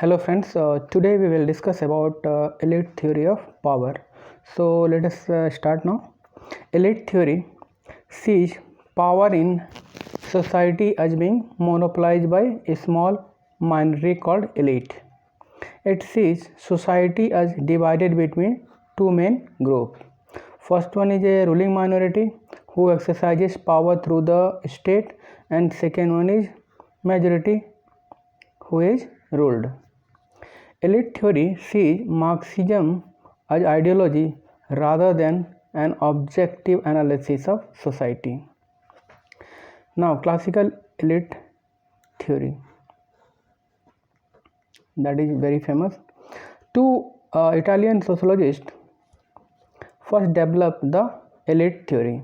Hello friends, today we will discuss about elite theory of power. So let us start now. Elite theory sees power in society as being monopolized by a small minority called elite. It sees society as divided between two main groups. First one is a ruling minority who exercises power through the state, and second one is majority who is ruled. Elite theory sees Marxism as ideology rather than an objective analysis of society. Now, classical elite theory, that is very famous. Two Italian sociologists first developed the elite theory.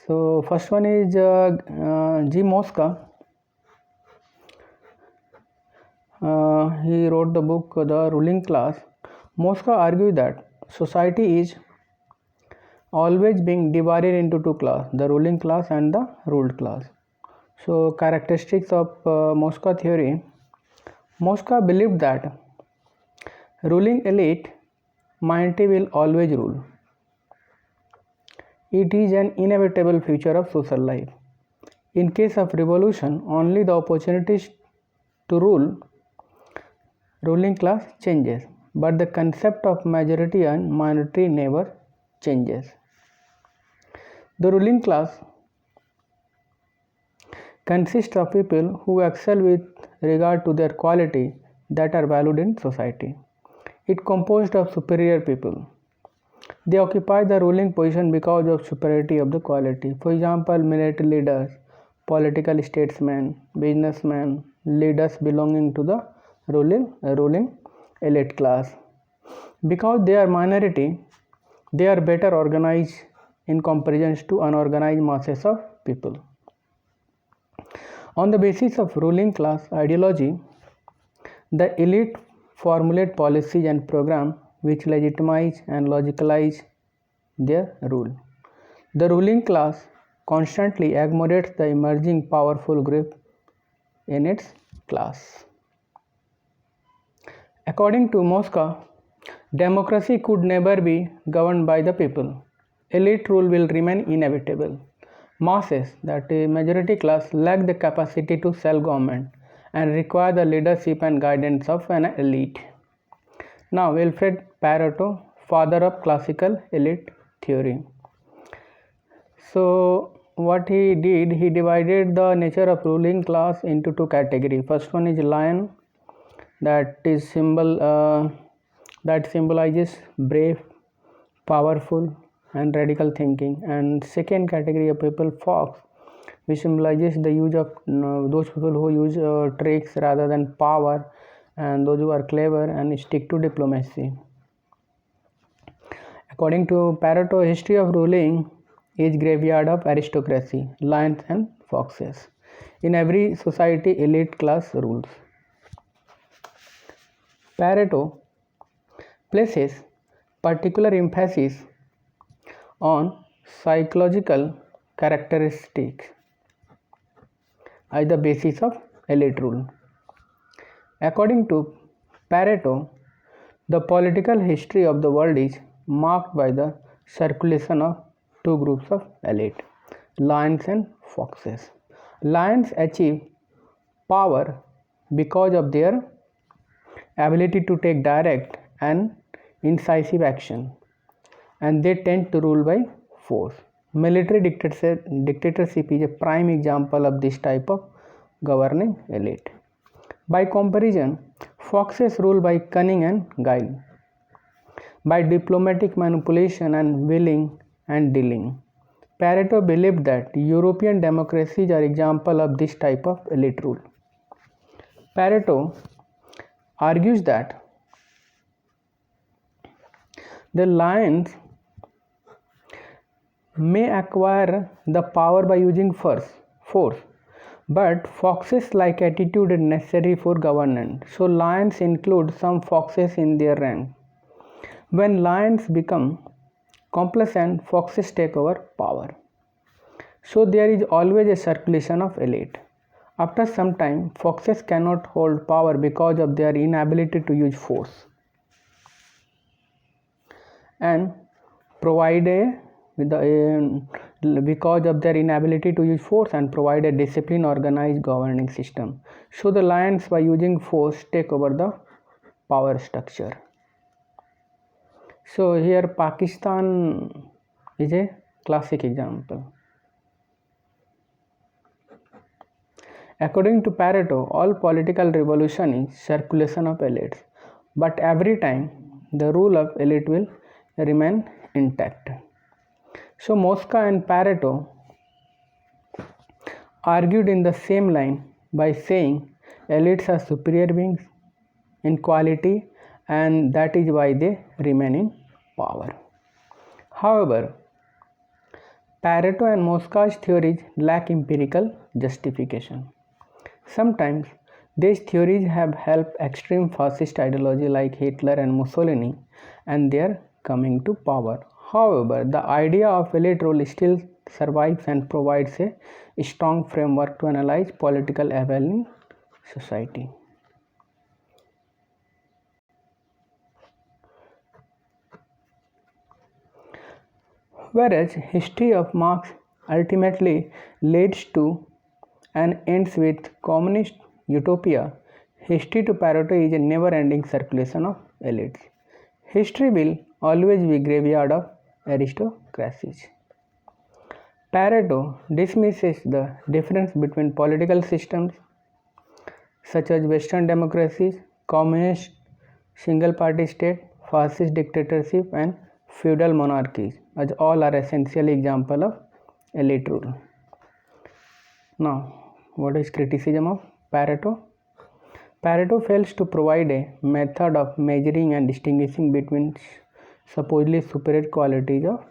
So, first one is G. Mosca. He wrote the book The Ruling Class. Mosca argued that society is always being divided into two classes, the ruling class and the ruled class. So, characteristics of Mosca theory. Mosca believed that ruling elite minority will always rule. It is an inevitable feature of social life. In case of revolution, only the opportunities to rule ruling class changes, but the concept of majority and minority never changes. The ruling class consists of people who excel with regard to their quality that are valued in society. It composed of superior people. They occupy the ruling position because of superiority of the quality. For example, military leaders, political statesmen, businessmen, leaders belonging to the ruling elite class. Because they are minority, they are better organized in comparison to unorganized masses of people. On the basis of ruling class ideology, the elite formulate policies and programs which legitimize and logicalize their rule. The ruling class constantly accommodates the emerging powerful group in its class. According to Mosca, democracy could never be governed by the people. Elite rule will remain inevitable. Masses, that is majority class, lack the capacity to self-government and require the leadership and guidance of an elite. Now, Wilfred Pareto, father of classical elite theory. So, what he did, he divided the nature of ruling class into two categories. First one is lion, that is that symbolizes brave, powerful, and radical thinking. And second category of people, fox, which symbolizes the use of those people who use tricks rather than power, and those who are clever and stick to diplomacy. According to Pareto, history of ruling is graveyard of aristocracy, lions and foxes. In every society, elite class rules. Pareto places particular emphasis on psychological characteristics as the basis of elite rule. According to Pareto, the political history of the world is marked by the circulation of two groups of elite, lions and foxes. Lions achieve power because of their ability to take direct and incisive action, and they tend to rule by force. Military dictatorship is a prime example of this type of governing elite. By comparison, foxes rule by cunning and guile, by diplomatic manipulation and willing and dealing. Pareto believed that European democracies are example of this type of elite rule. Pareto argues that the lions may acquire the power by using force, but foxes like attitude is necessary for governance. So lions include some foxes in their rank. When lions become complacent, foxes take over power. So there is always a circulation of elite. After some time, foxes cannot hold power because of their inability to use force and provide a because of their inability to use force and provide a disciplined organized governing system. So the lions, by using force, take over the power structure. So here Pakistan is a classic example. According to Pareto, all political revolution is circulation of elites, but every time the rule of elite will remain intact. So Mosca and Pareto argued in the same line by saying elites are superior beings in quality and that is why they remain in power. However, Pareto and Mosca's theories lack empirical justification. Sometimes these theories have helped extreme fascist ideology like Hitler and Mussolini and their coming to power. However, the idea of elite rule still survives and provides a strong framework to analyze political evil in society. Whereas history of Marx ultimately leads to and ends with communist utopia, history to Pareto is a never-ending circulation of elites. History will always be graveyard of aristocracies. Pareto dismisses the difference between political systems such as Western democracies, communist single-party state, fascist dictatorship, and feudal monarchies, as all are essentially examples of elite rule. Now, what is criticism of Pareto? Pareto fails to provide a method of measuring and distinguishing between supposedly superior qualities of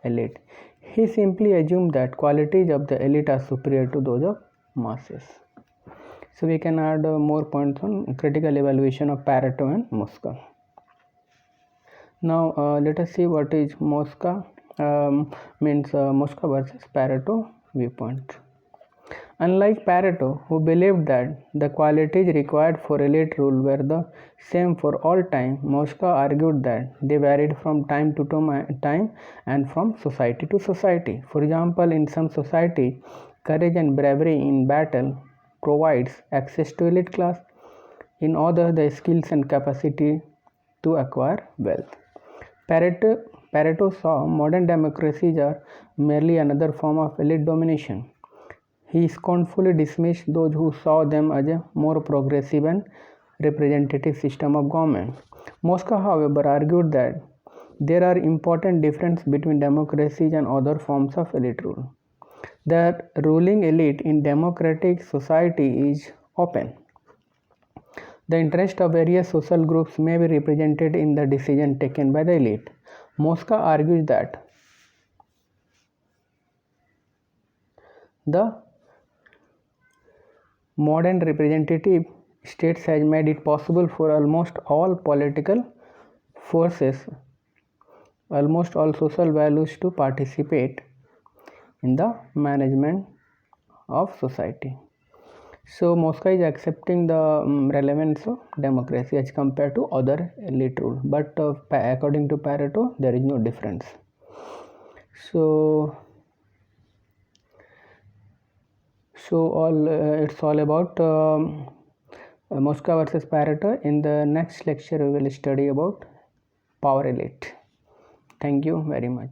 elite. He simply assumed that qualities of the elite are superior to those of masses. So we can add more points on critical evaluation of Pareto and Mosca. Now let us see what is Mosca Mosca versus Pareto viewpoint. Unlike Pareto, who believed that the qualities required for elite rule were the same for all time, Mosca argued that they varied from time to time and from society to society. For example, in some society, courage and bravery in battle provides access to elite class. In others, the skills and capacity to acquire wealth. Pareto saw modern democracies are merely another form of elite domination. He scornfully dismissed those who saw them as a more progressive and representative system of government. Mosca, however, argued that there are important differences between democracies and other forms of elite rule. The ruling elite in democratic society is open. The interest of various social groups may be represented in the decision taken by the elite. Mosca argues that the modern representative states has made it possible for almost all political forces, almost all social values to participate in the management of society. So Mosca is accepting the relevance of democracy as compared to other elite rule, but according to Pareto, there is no difference. So it's all about Mosca versus Pareto. In the next lecture, we will study about power elite. Thank you very much.